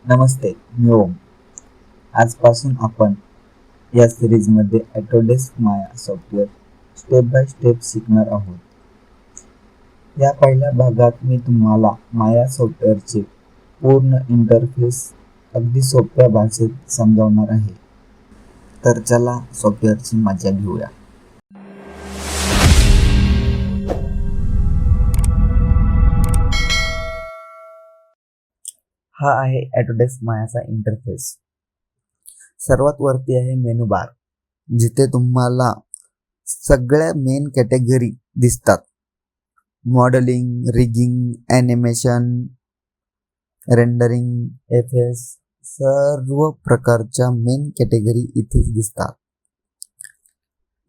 नमस्ते, मी ओम. आजपासून आपण या सिरीजमध्ये Autodesk Maya software step by step शिकणार आहोत. या पहिल्या भागात मी तुम्हाला माया सॉफ्टवेअरचे पूर्ण इंटरफेस अगदी सोप्या भाषेत समजावणार आहे. तर चला सॉफ्टवेअरची मजा घेऊया. हा आहे ऑटोडेस्क मायाचा इंटरफेस. सर्वात वरती आहे मेनू बार, जिथे तुम्हाला सगळ्या मेन कॅटेगरी दिसतात. Modelling, rigging, animation, rendering, FS, सर्व प्रकारच्या मेन कॅटेगरी इथेच दिसतात.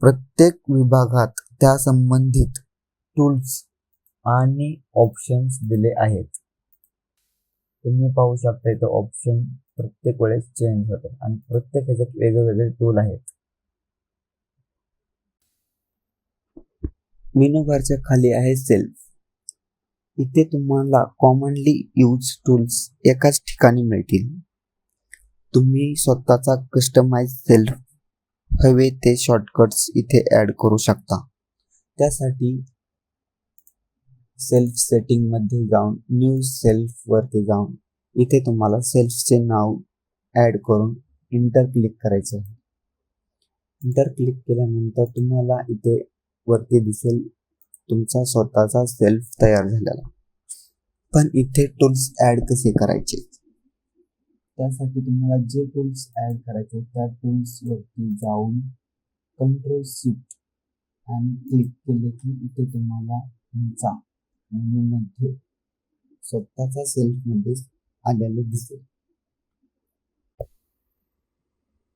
प्रत्येक विभागात त्या संबंधित टूल्स आणि ऑप्शन्स दिले आहेत. तुम्ही पाहू शकता इथं ऑप्शन प्रत्येक वेळेस चेंज होतात आणि प्रत्येक ह्याच्यात वेगवेगळे टूल आहेत. मेनू बारच्या खाली आहे सेल्फ. इथे तुम्हाला कॉमनली यूज टूल्स एकाच ठिकाणी मिळतील. तुम्ही स्वतःचा कस्टमाइज सेल्फ हवे ते शॉर्टकट्स इथे ॲड करू शकता. त्यासाठी सेल्फ सेटिंग मध्ये जाऊन न्यू सेल्फ वरती जाऊन इथे तुम्हाला सेल्फचे नाव ॲड करून इंटर क्लिक करायचे आहे. इंटर क्लिक केल्यानंतर तुम्हाला इथे वरती दिसेल तुमचा स्वतःचा सेल्फ तयार झालेला. पण इथे टूल्स ॲड कसे करायचे, त्यासाठी तुम्हाला जे टूल्स ॲड करायचे त्या टूल्स वरती जाऊन कंट्रोल शिफ्ट आणि क्लिक केले की इथे तुम्हाला तुमचा मेनूमध्ये स्वतःचा सेल्फमध्ये आलेले दिसेल.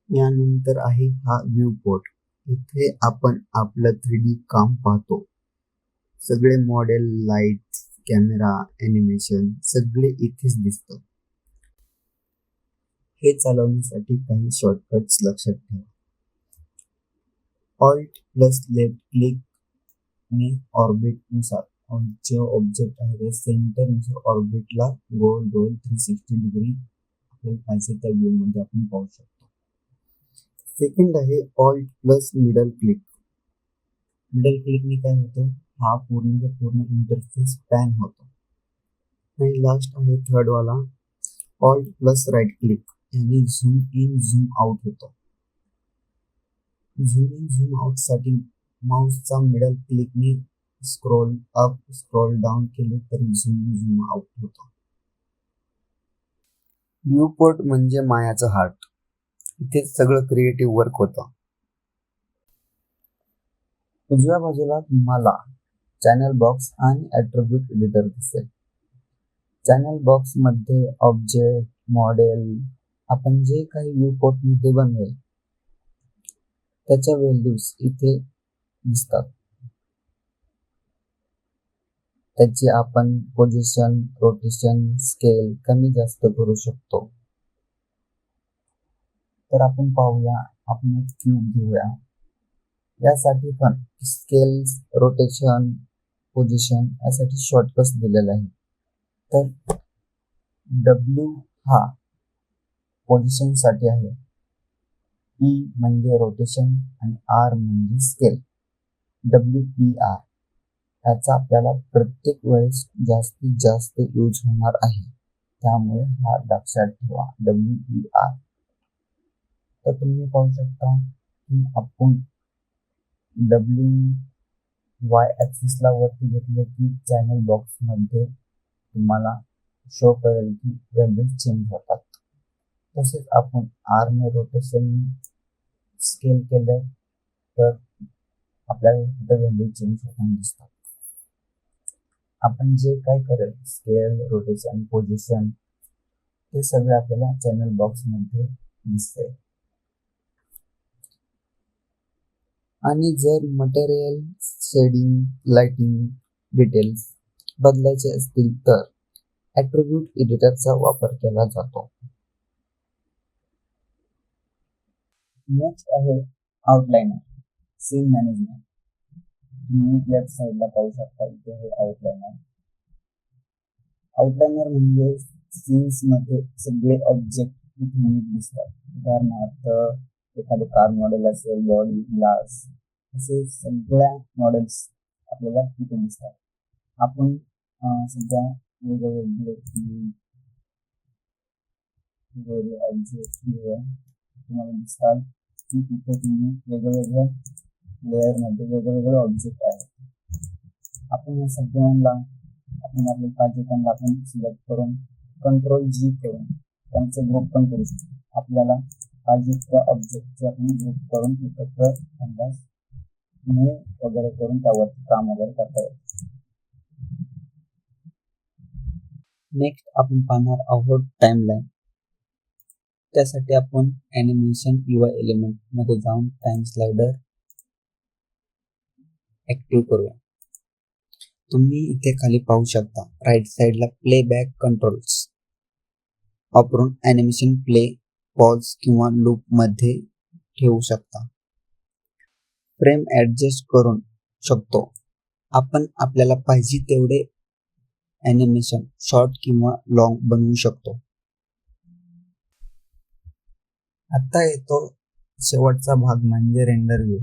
यानंतर आहे हा व्ह्यू पोर्ट. इथे आपण आपलं 3D काम पाहतो. सगळे मॉडेल, लाईट, कॅमेरा, ॲनिमेशन सगळे इथेच दिसतं. हे चालवण्यासाठी काही शॉर्टकट्स लक्षात ठेवा. ऑल्ट प्लस लेफ्ट क्लिक ने ऑर्बिट नुसार जे ऑब्जेक्ट आहे ते सेंटर नुसार ऑर्बिटला गोल 360 डिग्री आपल्याला पाहिजे त्या व्ह्यू मध्ये आपण पाहू शकतो. सेकंड आहे alt plus middle click. Middle क्लिकने काय होतं, हा पूर्ण इंटरफेस पॅन होतो. आणि लास्ट आहे थर्ड वाला ऑल्ट प्लस राईट क्लिक, याने झूम इन झूम आउट होतो. झूम इन झूम आउट साठी माउसचा मिडल क्लिकने स्क्रोल अप स्क्रोल डाऊन केले तरी झूम इन झूम आउट होतो. व्ह्यू पोर्ट म्हणजे मायाचं हार्ट. इथे सगळं क्रिएटिव्ह वर्क होतं. उजव्या बाजूला तुम्हाला चॅनल बॉक्स आणि ॲट्रिब्यूट एडिटर दिसेल. चॅनल बॉक्स मध्ये ऑब्जेक्ट, मॉडेल, आपण जे काही व्ह्यू पोर्ट मध्ये बनवेल त्याच्या व्हॅल्यूज इथे दिसतात. त्याची आपण पोझिशन, रोटेशन, स्केल कमी जास्त करू शकतो. तर आपण पाहूया, आपण एक क्यूब घेऊया. यासाठी पण स्केल, रोटेशन, पोझिशन यासाठी शॉर्टकट्स दिलेले आहे. तर W हा पोझिशन साठी आहे, E म्हणजे रोटेशन आणि R म्हणजे स्केल. WER याचा आपल्याला प्रत्येक वेळेस जास्तीत जास्त यूज होणार आहे, त्यामुळे हा लक्षात ठेवा WER. तर तुम्ही पाहू शकता की आपण W Y ॲक्सिसला वरती घेतले की चॅनल बॉक्स मध्ये तुम्हाला शो करेल की व्हॅल्यूज चेंज होतात. तसेच आपण R ने रोटेशन स्केल केलं तर आपल्याला तिथे व्हॅल्यू चेंज होताना दिसतात. आपण जे काय करेल स्केल, रोटेशन, पोझिशन हे सगळे आपल्याला चॅनल बॉक्स मध्ये दिसते. आणि जर मटेरियल, शेडिंग, लाइटिंग डिटेल्स बदलायचे असतील तर ॲट्रिब्यूट एडिटरचा वापर केला जातो. नेक्स्ट आहे आउटलाइनर, सीन मॅनेजमेंट. तुम्ही लेफ्ट साइडला पाहू शकता इथे हे आउटलाइनर. आउटलाइनर म्हणजे सीन्स मध्ये सगळे ऑब्जेक्ट इथे नीट दिसतात. उदाहरणार्थ एखादे कार मॉडेल असेल, बॉडी, ग्लास, असे सगळ्या मॉडेल्स आपल्याला इथे दिसतात. आपण सध्या वेगवेगळे ऑब्जेक्ट घेऊया. तुम्हाला दिसतात की तिथे तुम्ही वेगवेगळ्या लेअर मध्ये वेगवेगळे ऑब्जेक्ट आहेत. आपण या सगळ्यांना आपण आपल्या पाहिजे त्यांना आपण सिलेक्ट करून Ctrl+G करून त्यांचे ग्रुप पण करू शकतो. आपल्याला पाहिजे त्या ऑब्जेक्टचे आपण ग्रुप करून एकत्र त्यांना मूव्ह वगैरे करून त्यावरती काम वगैरे करता येतं. नेक्स्ट आपण पाहणार आहोत टाइमलाईन. त्यासाठी आपण ॲनिमेशन UI एलिमेंट मध्ये जाऊन टाइम स्लाइडर ऍक्टिव्ह करूया. तुम्ही इथे खाली पाहू शकता राईट साइडला प्लेबॅक कंट्रोल्स वापरून ॲनिमेशन प्ले, पॉज किंवा लूप मध्ये ठेवू शकता. फ्रेम ऍडजस्ट करू शकतो. आपण आपल्याला पाहिजे तेवढे ॲनिमेशन शॉर्ट किंवा लॉंग बनवू शकतो. आता येतो शेवटचा भाग म्हणजे रेंडर व्ह्यू.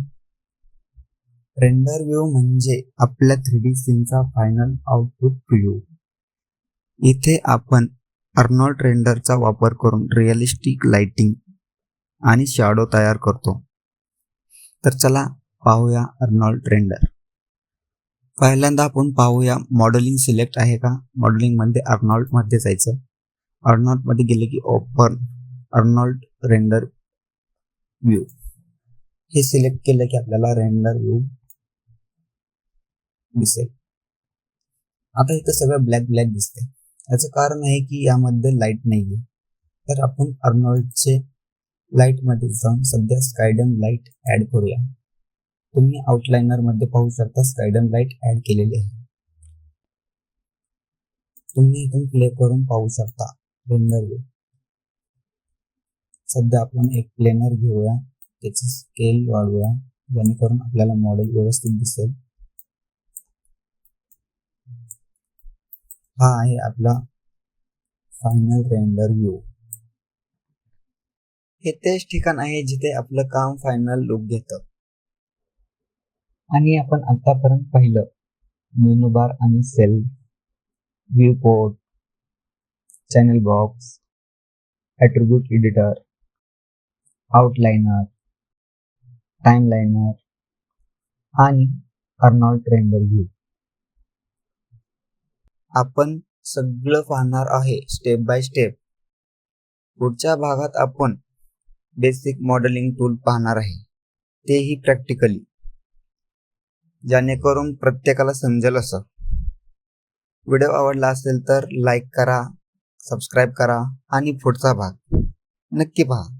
रेंडर व्ह्यू म्हणजे आपल्या 3D सीनचा फायनल आउटपुट व्ह्यू. इथे आपण अर्नॉल्ड रेंडरचा वापर करून रिअलिस्टिक लाइटिंग आणि शॅडो तयार करतो. तर चला पाहूया अर्नॉल्ड रेंडर. पहिल्यांदा आपण पाहूया मॉडेलिंग सिलेक्ट आहे का. मॉडेलिंग मध्ये अर्नॉल्ड मध्ये जायचं. अर्नॉल्ड मध्ये गेले की ओपन अर्नॉल्ड रेंडर व्ह्यू हे सिलेक्ट केलं की आपल्याला रेंडर व्ह्यू दिसेल. आता इथं सगळं ब्लॅक ब्लॅक दिसते. याचं कारण आहे की यामध्ये लाईट नाहीये. तर आपण अर्नॉल्डचे लाईट मध्ये जाऊन सध्या स्कायडम लाईट ऍड करूया. तुम्ही आउटलाइनर मध्ये पाहू शकता स्कायडम लाईट ऍड केलेली आहे. तुम्ही इथून प्ले करून पाहू शकता रेंडर व्ह्यू. सध्या आपण एक प्लेनर घेऊया, त्याची स्केल वाढवूया जेणेकरून आपल्याला मॉडेल व्यवस्थित दिसेल. हा आहे आपला फायनल रेंडर व्ह्यू. हे तेच ठिकाण आहे जिथे आपलं काम फायनल लुक घेतं. आणि आपण आतापर्यंत पाहिलं मेनू बार आणि shelf, viewport, channel box, attribute editor, outliner, timeliner आणि अर्नॉल्ड रेंडर व्ह्यू. आपण सगळं पाहणार आहे स्टेप बाय स्टेप. पुढच्या भागात आपण बेसिक मॉडेलिंग टूल पाहणार आहे, तेही प्रॅक्टिकली, जेणेकरून प्रत्येकाला समजेल असं. व्हिडिओ आवडला असेल तर लाईक करा, सबस्क्राईब करा आणि पुढचा भाग नक्की पहा.